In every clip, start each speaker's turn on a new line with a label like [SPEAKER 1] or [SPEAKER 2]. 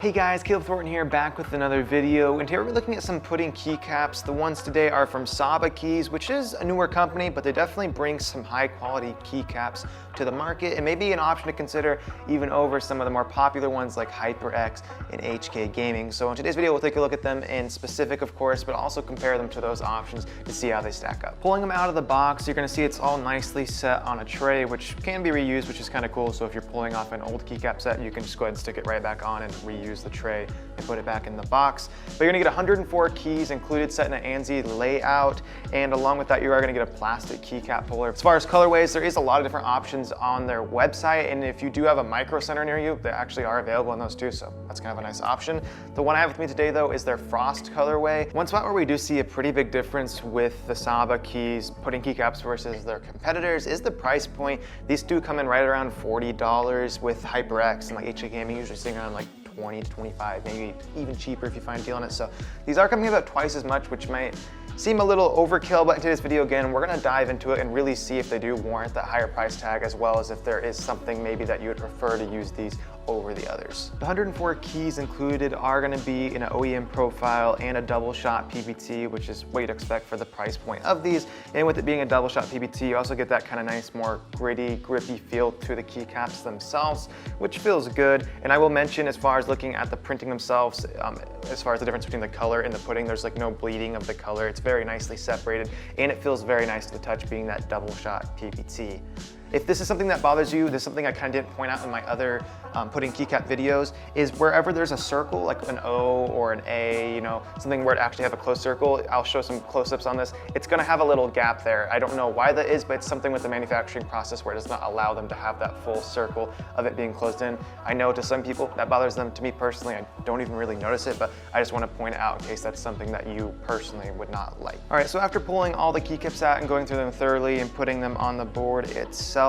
[SPEAKER 1] Hey guys, Caleb Thornton here, back with another video, and here we're looking at some pudding keycaps. The ones today are from Saba Keys, which is a newer company, but they definitely bring some high quality keycaps to the market and maybe an option to consider even over some of the more popular ones like HyperX and HK Gaming. So in today's video, we'll take a look at them in specific, of course, but also compare them to those options to see how they stack up. Pulling them out of the box, you're gonna see it's all nicely set on a tray, which can be reused, which is kind of cool. So if you're pulling off an old keycap set, you can just go ahead and stick it right back on and reuse the tray and put it back in the box. But you're gonna get 104 keys included, set in an ANSI layout, and along with that you are gonna get a plastic keycap puller. As far as colorways, there is a lot of different options on their website, and if you do have a micro center near you, they actually are available in those too, so that's kind of a nice option. The one I have with me today though is their Frost colorway. One spot where we do see a pretty big difference with the Saba Keys pudding keycaps versus their competitors is the price point. These do come in right around $40 with HyperX, and like HK Gaming usually sitting around like 20 to 25, maybe even cheaper if you find a deal on it. So these are coming about twice as much, which might seem a little overkill, but in today's video, again, we're gonna dive into it and really see if they do warrant that higher price tag, as well as if there is something maybe that you would prefer to use these over the others. The 104 keys included are gonna be in an OEM profile and a double shot PBT, which is what you'd expect for the price point of these. And with it being a double shot PBT, you also get that kind of nice, more gritty, grippy feel to the keycaps themselves, which feels good. And I will mention, as far as looking at the printing themselves, as far as the difference between the color and the pudding, there's like no bleeding of the color. It's very nicely separated, and it feels very nice to the touch being that double shot PBT. If this is something that bothers you, this is something I kind of didn't point out in my other pudding keycap videos, is wherever there's a circle, like an O or an A, you know, something where it actually have a closed circle, I'll show some close-ups on this, it's gonna have a little gap there. I don't know why that is, but it's something with the manufacturing process where it does not allow them to have that full circle of it being closed in. I know to some people that bothers them. To me personally, I don't even really notice it, but I just wanna point it out in case that's something that you personally would not like. All right, so after pulling all the keycaps out and going through them thoroughly and putting them on the board itself,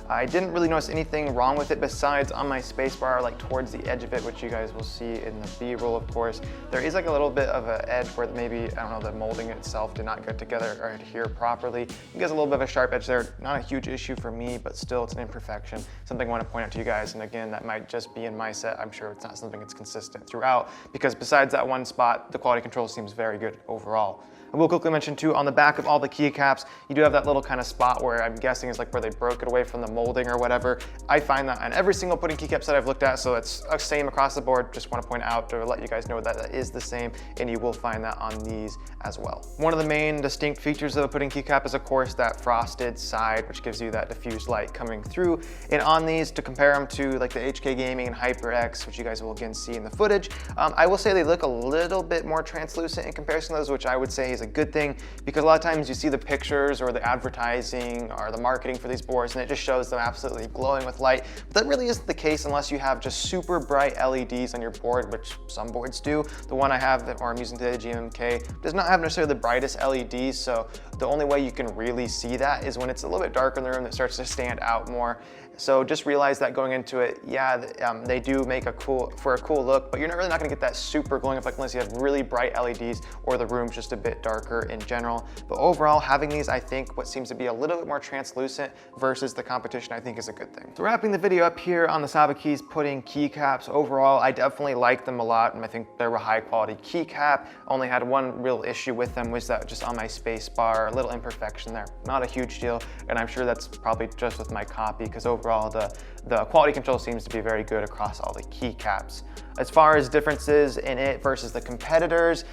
[SPEAKER 1] I didn't really notice anything wrong with it besides on my spacebar, like towards the edge of it, which you guys will see in the B-roll, of course. There is like a little bit of an edge where maybe, I don't know, the molding itself did not get together or adhere properly. You get a little bit of a sharp edge there. Not a huge issue for me, but still it's an imperfection. Something I want to point out to you guys. And again, that might just be in my set. I'm sure it's not something that's consistent throughout, because besides that one spot, the quality control seems very good overall. I will quickly mention too, on the back of all the keycaps, you do have that little kind of spot where I'm guessing is like where they broke it away from the molding or whatever. I find that on every single pudding keycap set I've looked at, so it's the same across the board. Just want to point out to let you guys know that that is the same, and you will find that on these as well. One of the main distinct features of a pudding keycap is of course that frosted side, which gives you that diffused light coming through. And on these, to compare them to like the HK Gaming and HyperX, which you guys will again see in the footage, I will say they look a little bit more translucent in comparison to those, which I would say is a good thing, because a lot of times you see the pictures or the advertising or the marketing for these boards and it just shows them absolutely glowing with light. But that really isn't the case unless you have just super bright LEDs on your board, which some boards do. The one I have, or I'm using today, the GMK, does not have necessarily the brightest LEDs, so the only way you can really see that is when it's a little bit darker in the room, that starts to stand out more. So just realize that going into it, yeah, they do make a cool look, but you're not really not gonna get that super glowing effect unless you have really bright LEDs or the room's just a bit darker in general. But overall, having these, I think what seems to be a little bit more translucent versus the competition, I think is a good thing. So wrapping the video up here on the Saba Keys pudding keycaps, overall, I definitely like them a lot, and I think they're a high quality keycap. Only had one real issue with them, was that just on my space bar, a little imperfection there. Not a huge deal, and I'm sure that's probably just with my copy, because overall the quality control seems to be very good across all the keycaps. As far as differences in it versus the competitors,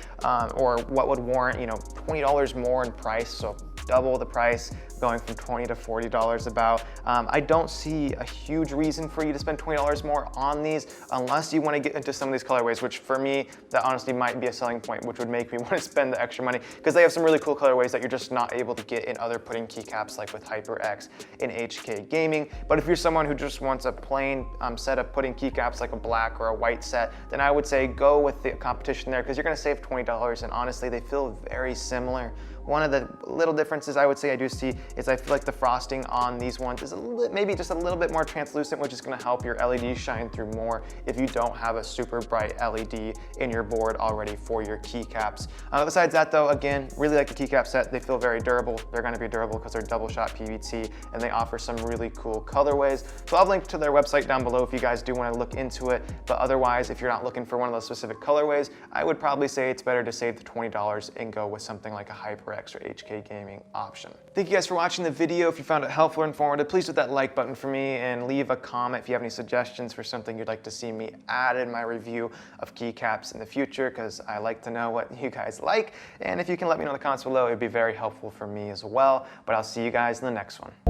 [SPEAKER 1] or what would warrant, you know, $20 more in price, so double the price, going from $20 to $40 about. I don't see a huge reason for you to spend $20 more on these unless you want to get into some of these colorways, which for me, that honestly might be a selling point, which would make me want to spend the extra money, because they have some really cool colorways that you're just not able to get in other pudding keycaps like with HyperX and HK Gaming. But if you're someone who just wants a plain set of pudding keycaps like a black or a white set, then I would say go with the competition there, because you're going to save $20, and honestly, they feel very similar One of the little differences I would say I do see is I feel like the frosting on these ones is maybe just a little bit more translucent, which is gonna help your LED shine through more if you don't have a super bright LED in your board already for your keycaps. Besides that though, again, really like the keycap set. They feel very durable. They're gonna be durable because they're double shot PVT, and they offer some really cool colorways. So I'll link to their website down below if you guys do wanna look into it. But otherwise, if you're not looking for one of those specific colorways, I would probably say it's better to save the $20 and go with something like a HyperX or HK Gaming option. Thank you guys for watching the video. If you found it helpful or informative, please hit that like button for me and leave a comment if you have any suggestions for something you'd like to see me add in my review of keycaps in the future, because I like to know what you guys like. And if you can let me know in the comments below, it'd be very helpful for me as well. But I'll see you guys in the next one.